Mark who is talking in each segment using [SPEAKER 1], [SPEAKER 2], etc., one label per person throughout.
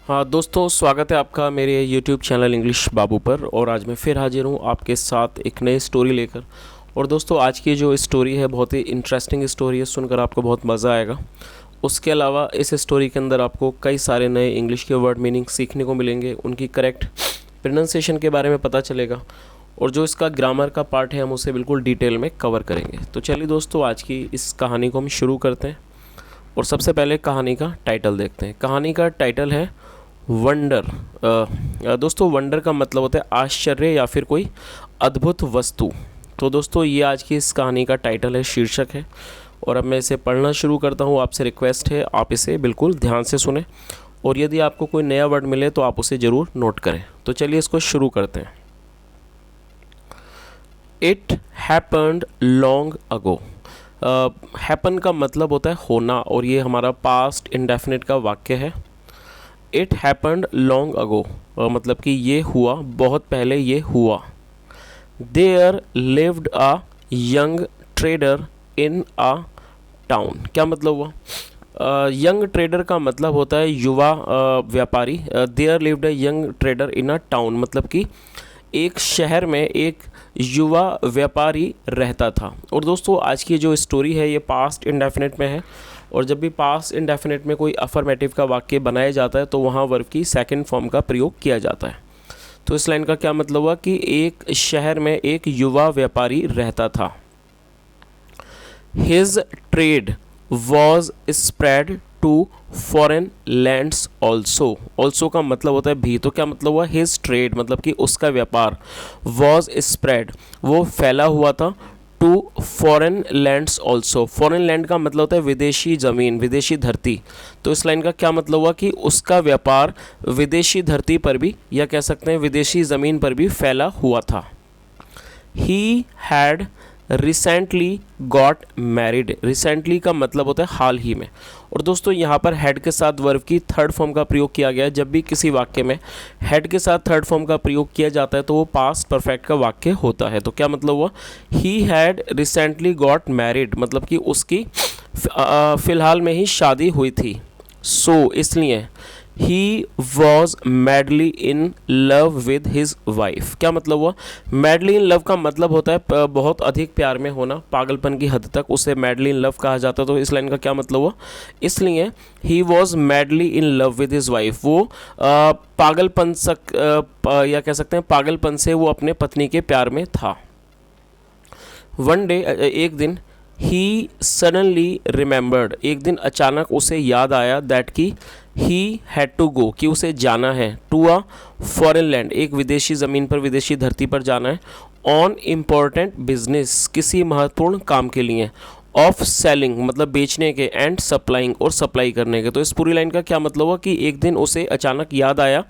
[SPEAKER 1] हाँ दोस्तों, स्वागत है आपका मेरे YouTube चैनल इंग्लिश बाबू पर। और आज मैं फिर हाजिर हूँ आपके साथ एक नई स्टोरी लेकर। और दोस्तों, आज की जो स्टोरी है बहुत ही इंटरेस्टिंग स्टोरी है, सुनकर आपको बहुत मज़ा आएगा। उसके अलावा इस स्टोरी के अंदर आपको कई सारे नए इंग्लिश के वर्ड मीनिंग सीखने को मिलेंगे, उनकी करेक्ट प्रोनाउंसिएशन के बारे में पता चलेगा, और जो इसका ग्रामर का पार्ट है हम उसे बिल्कुल डिटेल में कवर करेंगे। तो चलिए दोस्तों, आज की इस कहानी को हम शुरू करते हैं। और सबसे पहले कहानी का टाइटल देखते हैं। कहानी का टाइटल है वंडर। दोस्तों, वंडर का मतलब होता है आश्चर्य या फिर कोई अद्भुत वस्तु। तो दोस्तों, ये आज की इस कहानी का टाइटल है, शीर्षक है। और अब मैं इसे पढ़ना शुरू करता हूँ। आपसे रिक्वेस्ट है आप इसे बिल्कुल ध्यान से सुने, और यदि आपको कोई नया वर्ड मिले तो आप उसे ज़रूर नोट करें। तो चलिए इसको शुरू करते हैं। It happened long ago. Happen का मतलब होता है होना, और ये हमारा पास्ट इंडेफिनिट का वाक्य है। इट हैपन्ड लॉन्ग अगो मतलब कि ये हुआ, बहुत पहले ये हुआ। There lived a young trader in a town. क्या मतलब हुआ? यंग ट्रेडर का मतलब होता है युवा व्यापारी। There lived a young trader in a town मतलब कि एक शहर में एक युवा व्यापारी रहता था। और दोस्तों, आज की जो स्टोरी है ये पास्ट इंडेफिनिट में है, और जब भी पास्ट इंडेफिनिट में कोई अफर्मेटिव का वाक्य बनाया जाता है तो वहाँ वर्ब की सेकंड फॉर्म का प्रयोग किया जाता है। तो इस लाइन का क्या मतलब हुआ कि एक शहर में एक युवा व्यापारी रहता था। His trade was spread to foreign lands also. Also का मतलब होता है भी। तो क्या मतलब हुआ? हिज ट्रेड मतलब कि उसका व्यापार, वॉज स्प्रेड वो फैला हुआ था, to foreign lands also. Foreign land का मतलब होता है विदेशी ज़मीन, विदेशी धरती। तो इस लाइन का क्या मतलब हुआ कि उसका व्यापार विदेशी धरती पर भी, या कह सकते हैं विदेशी ज़मीन पर भी फैला हुआ था। He had recently got married. Recently का मतलब होता है हाल ही में। और दोस्तों, यहाँ पर हैड के साथ वर्ब की थर्ड फॉर्म का प्रयोग किया गया है। जब भी किसी वाक्य में हैड के साथ थर्ड फॉर्म का प्रयोग किया जाता है तो वो पास्ट परफेक्ट का वाक्य होता है। तो क्या मतलब हुआ? He had recently got married मतलब कि उसकी फ़िलहाल में ही शादी हुई थी। सो इसलिए he was madly in love with his wife. क्या मतलब हुआ? मैडली इन लव का मतलब होता है बहुत अधिक प्यार में होना, पागलपन की हद तक, उसे मैडली इन लव कहा जाता है। तो इस लाइन का क्या मतलब हुआ? इसलिए he was madly in love with his wife, वो पागलपन या कह सकते हैं पागलपन से वो अपने पत्नी के प्यार में था। वन डे एक दिन, ही सडनली रिमेंबर्ड एक दिन अचानक उसे याद आया, दैट कि ही हैड टू गो कि उसे जाना है, टू अ फॉरेन लैंड एक विदेशी ज़मीन पर, विदेशी धरती पर जाना है, ऑन इम्पॉर्टेंट बिजनेस किसी महत्वपूर्ण काम के लिए, ऑफ सेलिंग मतलब बेचने के, एंड सप्लाइंग और सप्लाई करने के। तो इस पूरी लाइन का क्या मतलब हुआ कि एक दिन उसे अचानक याद आया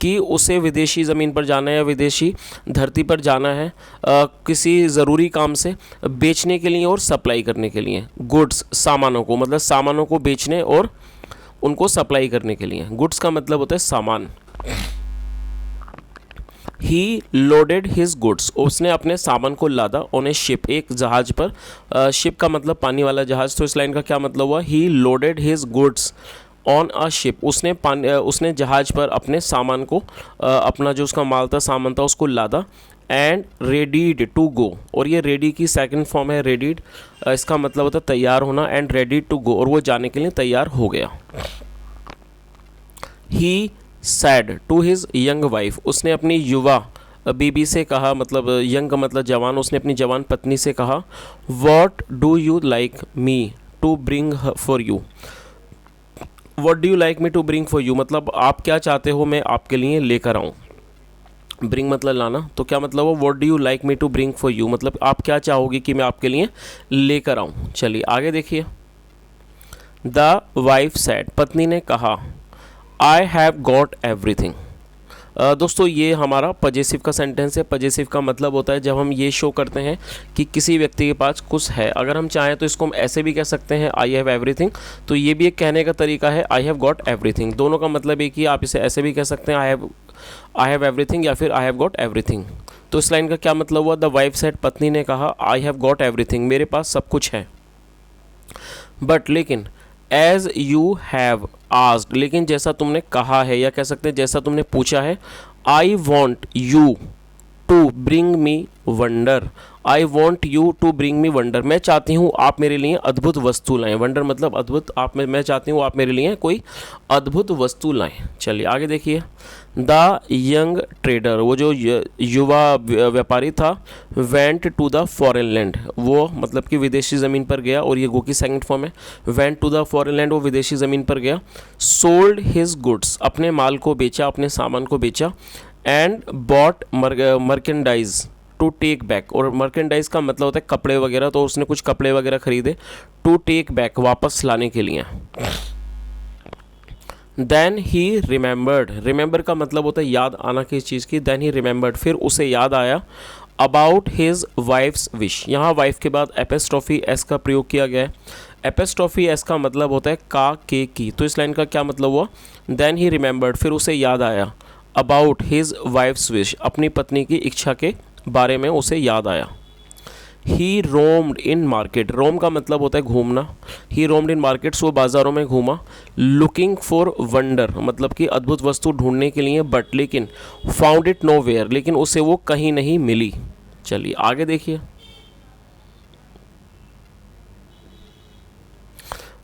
[SPEAKER 1] कि उसे विदेशी ज़मीन पर जाना है या विदेशी धरती पर जाना है किसी ज़रूरी काम से, बेचने के लिए और सप्लाई करने के लिए। गुड्स सामानों को, मतलब सामानों को बेचने और उनको सप्लाई करने के लिए। गुड्स का मतलब होता है सामान। ही लोडेड हिज गुड्स उसने अपने सामान को लादा, ऑन ए शिप एक जहाज़ पर। शिप का मतलब पानी वाला जहाज़। तो इस लाइन का क्या मतलब हुआ? He loaded his goods on a ship उसने जहाज़ पर अपने सामान को अपना जो उसका माल था, सामान था, उसको लादा। एंड रेडीड टू गो, और ये रेडी की सेकंड फॉर्म है रेडीड। इसका मतलब होता है तैयार होना, एंड रेडीड टू गो और वो जाने के लिए तैयार हो गया। He said to his young wife उसने अपनी युवा बीबी से कहा, मतलब यंग का मतलब जवान, उसने अपनी जवान पत्नी से कहा, what do you like me to bring for you. What do you like me to bring for you मतलब आप क्या चाहते हो मैं आपके लिए लेकर आऊँ। ब्रिंग मतलब लाना, तो क्या मतलब हो? What do you like me to bring for you मतलब आप क्या चाहोगे कि मैं आपके लिए लेकर आऊँ। चलिए आगे देखिए। द वाइफ सैड पत्नी ने कहा, आई हैव गॉट एवरीथिंग। दोस्तों, ये हमारा पजेसिव का सेंटेंस है। पजेसिव का मतलब होता है जब हम ये शो करते हैं कि किसी व्यक्ति के पास कुछ है। अगर हम चाहें तो इसको हम ऐसे भी कह सकते हैं, आई हैव एवरीथिंग। तो ये भी एक कहने का तरीका है, आई हैव गॉट एवरीथिंग। दोनों का मतलब एक ही, आप इसे ऐसे भी कह सकते हैं, आई हैव एवरीथिंग, या फिर आई हैव गॉट एवरीथिंग। तो इस लाइन का क्या मतलब हुआ? द वाइफ सेड पत्नी ने कहा, आई हैव गॉट एवरीथिंग मेरे पास सब कुछ है। बट लेकिन, एज यू हैव आस्क्ड, लेकिन जैसा तुमने कहा है या कह सकते हैं जैसा तुमने पूछा है, I want you to bring me wonder, I want you to bring me wonder, मैं चाहती हूँ आप मेरे लिए अद्भुत वस्तु लाएं। वंडर मतलब अद्भुत, मैं चाहती हूँ आप मेरे लिए कोई अद्भुत वस्तु लाएं। चलिए आगे देखिए। द यंग ट्रेडर, वो जो युवा व्यापारी था, went to the foreign land, वो मतलब कि विदेशी ज़मीन पर गया, और ये गो की सेकंड फॉर्म है। Went to the foreign land, वो विदेशी ज़मीन पर गया। सोल्ड हिज गुड्स, अपने माल को बेचा, अपने सामान को बेचा। And bought merchandise to take back, और मर्केंडाइज का मतलब होता है कपड़े वगैरह, तो उसने कुछ कपड़े वगैरह खरीदे, टू टेक बैक, वापस लाने के लिए। देन ही रिमेंबर्ड, रिमेंबर का मतलब होता है याद आना किस चीज़ की। देन ही रिमेंबर्ड, फिर उसे याद आया, अबाउट हिज वाइफ्स विश, यहाँ वाइफ के बाद एपेस्ट्रॉफी एस का प्रयोग किया गया है। एपेस्ट्रॉफी एस का मतलब होता है का के की, तो इस लाइन का क्या मतलब हुआ, देन ही रिमेंबर्ड, फिर उसे याद आया, अबाउट हिज वाइफ्स विश, अपनी पत्नी की इच्छा के बारे में उसे याद आया। ही रोम्ड इन मार्केट, रोम का मतलब होता है घूमना। ही रोम्ड इन मार्केट्स, वो बाज़ारों में घूमा। लुकिंग फॉर वंडर, मतलब कि अद्भुत वस्तु ढूंढने के लिए, बट लेकिन, फाउंड इट नो वेयर, लेकिन उसे वो कहीं नहीं मिली। चलिए आगे देखिए।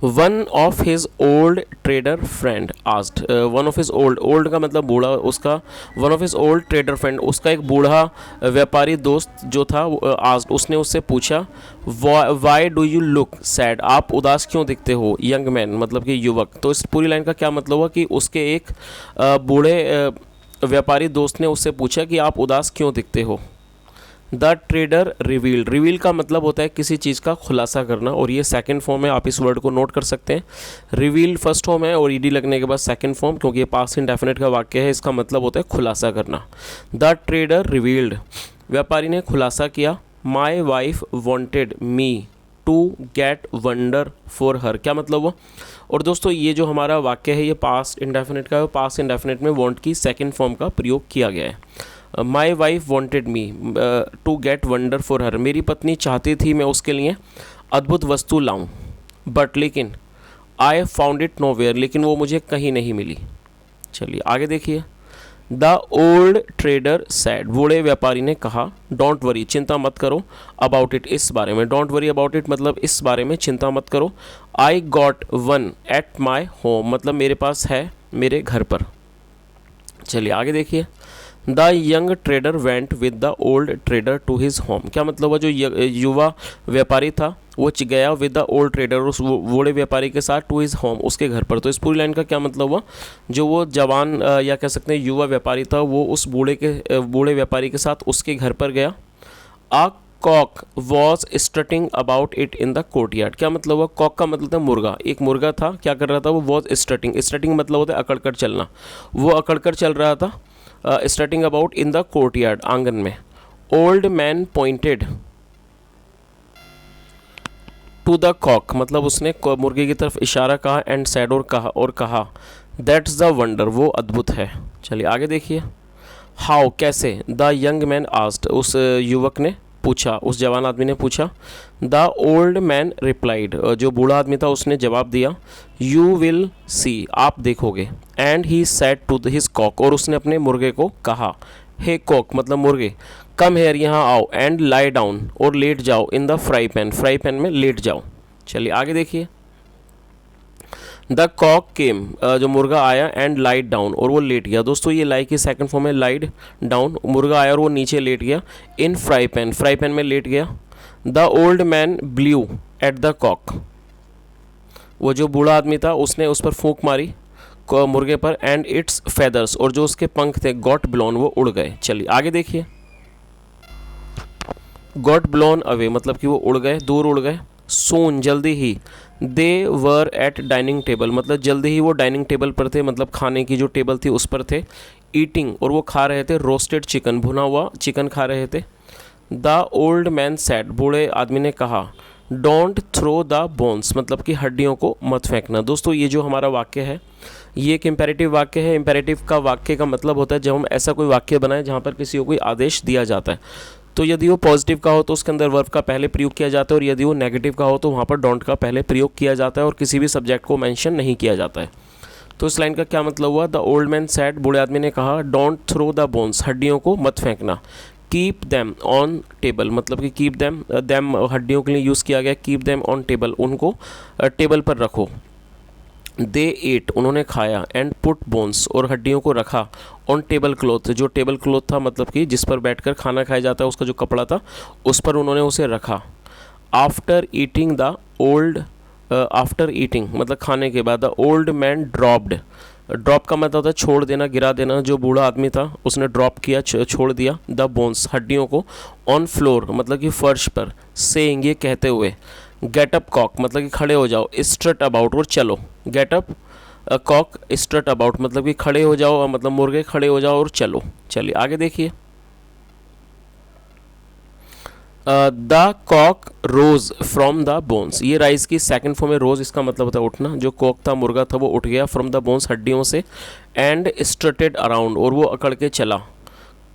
[SPEAKER 1] One of his old trader friend asked, one of his old, old का मतलब बूढ़ा, उसका one of his old trader friend, उसका एक बूढ़ा व्यापारी दोस्त जो था, आस्क्ड, उसने उससे पूछा, why do you look sad, आप उदास क्यों दिखते हो, यंग मैन मतलब कि युवक। तो इस पूरी लाइन का क्या मतलब हुआ कि उसके एक बूढ़े व्यापारी दोस्त ने उससे पूछा कि आप उदास क्यों दिखते हो। द ट्रेडर रिवील्ड, रिवील का मतलब होता है किसी चीज़ का खुलासा करना, और ये सेकंड फॉर्म है, आप इस वर्ड को नोट कर सकते हैं। रिवील फर्स्ट फॉर्म है और ईडी लगने के बाद सेकंड फॉर्म, क्योंकि ये पास्ट इंडेफिनिट का वाक्य है, इसका मतलब होता है खुलासा करना। द ट्रेडर रिवील्ड, व्यापारी ने खुलासा किया, my wife wanted me to get wonder for her, क्या मतलब वो। और दोस्तों ये जो हमारा वाक्य है ये पास्ट इंडेफिनिट का है, पास्ट इंडेफिनिट में वॉन्ट की सेकेंड फॉर्म का प्रयोग किया गया है। My wife wanted me to get wonder for her, मेरी पत्नी चाहती थी मैं उसके लिए अद्भुत वस्तु लाऊं, बट लेकिन, I found it nowhere, लेकिन वो मुझे कहीं नहीं मिली। चलिए आगे देखिए। द ओल्ड ट्रेडर सैड, बूढ़े व्यापारी ने कहा, डोंट वरी, चिंता मत करो, अबाउट इट, इस बारे में। डोंट वरी अबाउट इट मतलब इस बारे में चिंता मत करो। I got one at my home, मतलब मेरे पास है मेरे घर पर। चलिए आगे देखिए। The young trader went with the old trader to his home, क्या मतलब हुआ, जो युवा व्यापारी था वो गया विद द ओल्ड ट्रेडर, उस बूढ़े व्यापारी के साथ, टू हिज होम, उसके घर पर। तो इस पूरी लाइन का क्या मतलब हुआ, जो वो जवान या कह सकते हैं युवा व्यापारी था, वो उस बूढ़े व्यापारी के साथ उसके घर पर गया। A cock was strutting about it in the courtyard, क्या मतलब हुआ, कॉक का मतलब था मुर्गा, एक मुर्गा था, क्या कर रहा था वो, वॉज स्ट्रटिंग, स्ट्रटिंग मतलब होता है अकड़कर चलना, वो अकड़कर चल रहा था, starting about in the courtyard, आंगन में। Old man pointed to the cock, मतलब उसने मुर्गे की तरफ इशारा कहा, एंड सैड, और कहा दैट्स द वंडर, वो अद्भुत है। चलिए आगे देखिए। हाउ, कैसे, द यंग मैन आस्क्ड, उस युवक ने पूछा, उस जवान आदमी ने पूछा। द ओल्ड मैन रिप्लाइड, जो बूढ़ा आदमी था उसने जवाब दिया, यू विल सी, आप देखोगे। And he said to his cock, और उसने अपने मुर्गे को कहा, हे कॉक मतलब मुर्गे, कम हेयर, यहाँ आओ, एंड लाई डाउन, और लेट जाओ, in the fry pan, fry pan में लेट जाओ। चलिए आगे देखिए। द कॉक केम, जो मुर्गा आया, एंड लाइड डाउन, और वो लेट गया। दोस्तों ये लाई की सेकंड फॉर्म है, लाइड डाउन, मुर्गा आया और वो नीचे लेट गया, in fry pan, fry pan में लेट गया। The old man blew at the cock, वो जो बूढ़ा आदमी था उसने उस पर फूंक मारी मुर्गे पर, एंड इट्स फेदर्स, और जो उसके पंख थे, गॉट ब्लोन, वो उड़ गए। चलिए आगे देखिए। गॉट ब्लोन अवे मतलब कि वो उड़ गए, दूर उड़ गए। सून जल्दी ही, दे वर एट डाइनिंग टेबल, मतलब जल्दी ही वो डाइनिंग टेबल पर थे, मतलब खाने की जो टेबल थी उस पर थे। ईटिंग, और वो खा रहे थे रोस्टेड चिकन, भुना हुआ चिकन खा रहे थे। द ओल्ड मैन सैड, बूढ़े आदमी ने कहा, डोंट थ्रो द बोन्स, मतलब कि हड्डियों को मत फेंकना। दोस्तों ये जो हमारा वाक्य है ये एक इम्पेरेटिव वाक्य है। इम्पेरेटिव का वाक्य का मतलब होता है जब हम ऐसा कोई वाक्य बनाएं जहाँ पर किसी को कोई आदेश दिया जाता है, तो यदि वो पॉजिटिव का हो तो उसके अंदर वर्ब का पहले प्रयोग किया जाता है, और यदि वो नेगेटिव का हो तो वहाँ पर डोंट का पहले प्रयोग किया जाता है, और किसी भी सब्जेक्ट को मेंशन नहीं किया जाता है। तो इस लाइन का क्या मतलब हुआ, द ओल्ड मैन सेड, बूढ़े आदमी ने कहा, डोंट थ्रो द बोन्स, हड्डियों को मत फेंकना, कीप देम ऑन टेबल, मतलब कि कीप देम, देम हड्डियों के लिए यूज़ किया गया, कीप देम ऑन टेबल, उनको टेबल पर रखो। दे एट, उन्होंने खाया, एंड पुट बोन्स, और हड्डियों को रखा, ऑन टेबल क्लॉथ, जो टेबल क्लॉथ था मतलब कि जिस पर बैठकर खाना खाया जाता है उसका जो कपड़ा था उस पर उन्होंने उसे रखा। After eating the old, after eating मतलब खाने के बाद, the old man dropped, drop का मतलब होता है छोड़ देना, गिरा देना, जो बूढ़ा आदमी था उसने ड्रॉप किया, छोड़ दिया, द बोन्स, हड्डियों को, ऑन फ्लोर मतलब कि फर्श पर, सेइंग, ये कहते हुए, गेट अप कॉक मतलब कि खड़े हो जाओ, स्ट्रट अबाउट, और चलो, get up cock strut about मतलब कि खड़े हो जाओ, मतलब मुर्गे खड़े हो जाओ और चलो। चलिए आगे देखिए, the cock rose from the bones, ये राइज की सेकंड फॉर्म में रोज, इसका मतलब होता है उठना, जो कॉक था मुर्गा था वो उठ गया, फ्रॉम द बोन्स हड्डियों से, एंड स्ट्रटेड अराउंड, और वो अकड़ के चला,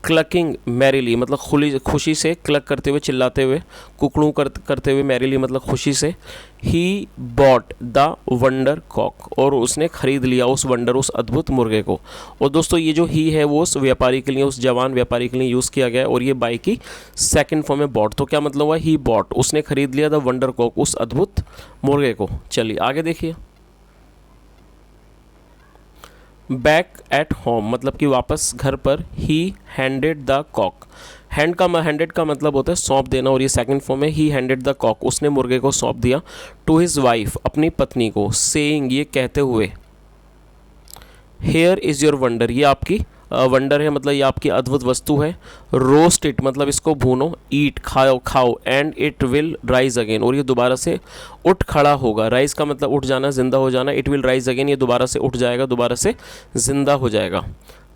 [SPEAKER 1] क्लकिंग मैरीली मतलब खुशी से, क्लक करते हुए चिल्लाते हुए, कुकड़ू करते हुए, मैरीली मतलब खुशी से, he bought the wonder cock, और उसने खरीद लिया उस वंडर, उस अद्भुत मुर्गे को। और दोस्तों ये जो ही है वो उस व्यापारी के लिए, उस जवान व्यापारी के लिए यूज़ किया गया है, और ये बाई की सेकंड फॉर्म में बॉट, तो क्या मतलब हुआ, ही बॉट, उसने खरीद लिया, द वंडर कॉक, उस अद्भुत मुर्गे को। चलिए आगे देखिए, बैक एट होम मतलब कि वापस घर पर, he handed the cock, handed का मतलब होता है सौंप देना, और ये सेकंड फॉर्म है, ही हैंडेड द कॉक, उसने मुर्गे को सौंप दिया, टू हिज वाइफ, अपनी पत्नी को, सेइंग, ये कहते हुए, हेयर इज़ योर वंडर, ये आपकी वंडर है मतलब ये आपकी अद्भुत वस्तु है, रोस्ट इट मतलब इसको भूनो, ईट खाओ, and it will rise again, और ये दोबारा से उठ खड़ा होगा, राइज का मतलब उठ जाना, जिंदा हो जाना, इट विल राइज अगेन, ये दोबारा से उठ जाएगा, दोबारा से जिंदा हो जाएगा।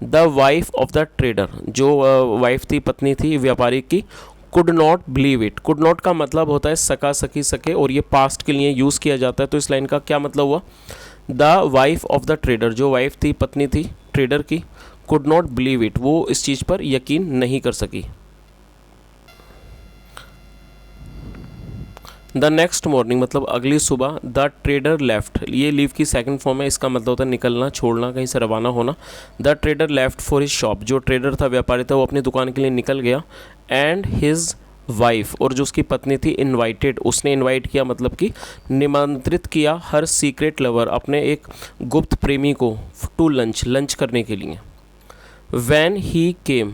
[SPEAKER 1] The wife of the trader, जो वाइफ थी, पत्नी थी व्यापारी की, could not believe it, could not का मतलब होता है सका, सकी, सके, और ये पास्ट के लिए यूज़ किया जाता है, तो इस लाइन का क्या मतलब हुआ, the wife of the trader, जो वाइफ थी, पत्नी थी ट्रेडर की, कुड नॉट बिलीव इट, वो इस चीज़ पर यकीन नहीं कर सकी। द नेक्स्ट मॉर्निंग मतलब अगली सुबह, द ट्रेडर लेफ्ट, ये लीव की सेकंड फॉर्म है, इसका मतलब होता है निकलना, छोड़ना, कहीं से रवाना होना। The trader left for his shop, जो ट्रेडर था, व्यापारी था, वो अपनी दुकान के लिए निकल गया, एंड हिज वाइफ, और जो उसकी पत्नी थी, इनवाइटेड, उसने इनवाइट किया मतलब कि निमंत्रित किया, हर सीक्रेट लवर, अपने एक गुप्त प्रेमी को, टू लंच करने के लिए। वैन ही केम,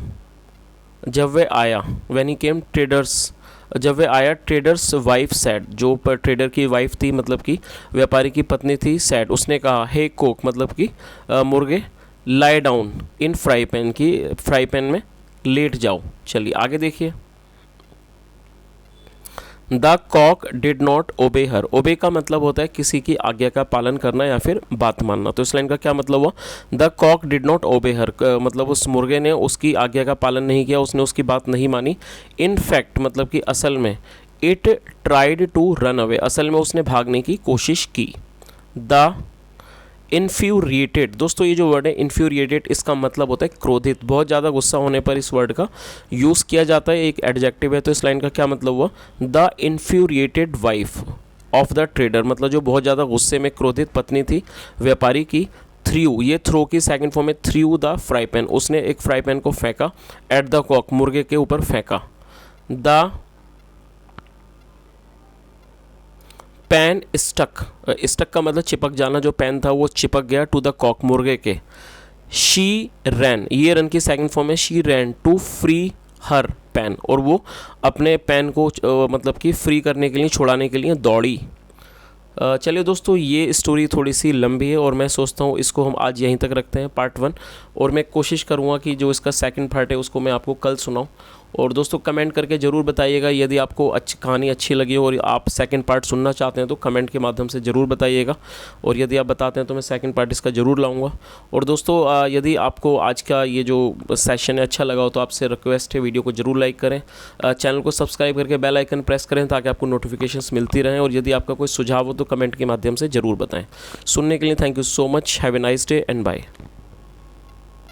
[SPEAKER 1] जब वह आया, वैन ही केम ट्रेडर्स, जब वह आया, ट्रेडर्स वाइफ सैड, जो पर ट्रेडर की वाइफ थी मतलब कि व्यापारी की पत्नी थी, सैड, उसने कहा, हे कोक मतलब कि मुर्गे, lie down in fry pan, की फ्राई पैन में लेट जाओ। चलिए आगे देखिए, the Kock did not obey हर, ओबे का मतलब होता है किसी की आज्ञा का पालन करना या फिर बात मानना, तो इस लाइन का क्या मतलब हुआ, the Kock did not obey हर, मतलब उस मुर्गे ने उसकी आज्ञा का पालन नहीं किया, उसने उसकी बात नहीं मानी। इन फैक्ट मतलब कि असल में, it tried to run away, असल में उसने भागने की कोशिश की। द इन्फ्यूरिएटेड, दोस्तों ये जो वर्ड है इन्फ्यूरिएटेड, इसका मतलब होता है क्रोधित, बहुत ज़्यादा गुस्सा होने पर इस वर्ड का यूज़ किया जाता है, एक एडजेक्टिव है, तो इस लाइन का क्या मतलब हुआ, the infuriated wife of the trader, मतलब जो बहुत ज़्यादा गुस्से में क्रोधित पत्नी थी व्यापारी की, थ्रू, ये थ्रो की सेकंड फॉर्म में, थ्रू द फ्राई पैन, उसने एक फ्राई पैन को फेंका, एट द कॉक, मुर्गे के ऊपर फेंका। द पैन स्टक, स्टक का मतलब चिपक जाना, जो पैन था वो चिपक गया, टू द कॉक, मुर्गे के। शी रैन, ये रन की सेकंड फॉर्म है, she ran to free her pan, और वो अपने पैन को मतलब कि फ्री करने के लिए, छुड़ाने के लिए दौड़ी। चलिए दोस्तों, ये स्टोरी थोड़ी सी लंबी है और मैं सोचता हूँ इसको हम आज यहीं तक रखते हैं, पार्ट 1, और मैं कोशिश करूँगा कि जो इसका सेकंड पार्ट है उसको मैं आपको कल सुनाऊँ। और दोस्तों कमेंट करके ज़रूर बताइएगा यदि आपको कहानी अच्छी लगी हो और आप सेकंड पार्ट सुनना चाहते हैं तो कमेंट के माध्यम से ज़रूर बताइएगा, और यदि आप बताते हैं तो मैं सेकंड पार्ट इसका ज़रूर लाऊंगा। और दोस्तों यदि आपको आज का ये जो सेशन है अच्छा लगा हो तो आपसे रिक्वेस्ट है वीडियो को ज़रूर लाइक करें, चैनल को सब्सक्राइब करके बेल आइकन प्रेस करें ताकि आपको नोटिफिकेशंस मिलती रहें, और यदि आपका कोई सुझाव हो तो कमेंट के माध्यम से ज़रूर बताएँ। सुनने के लिए thank you so much, have a nice day and bye.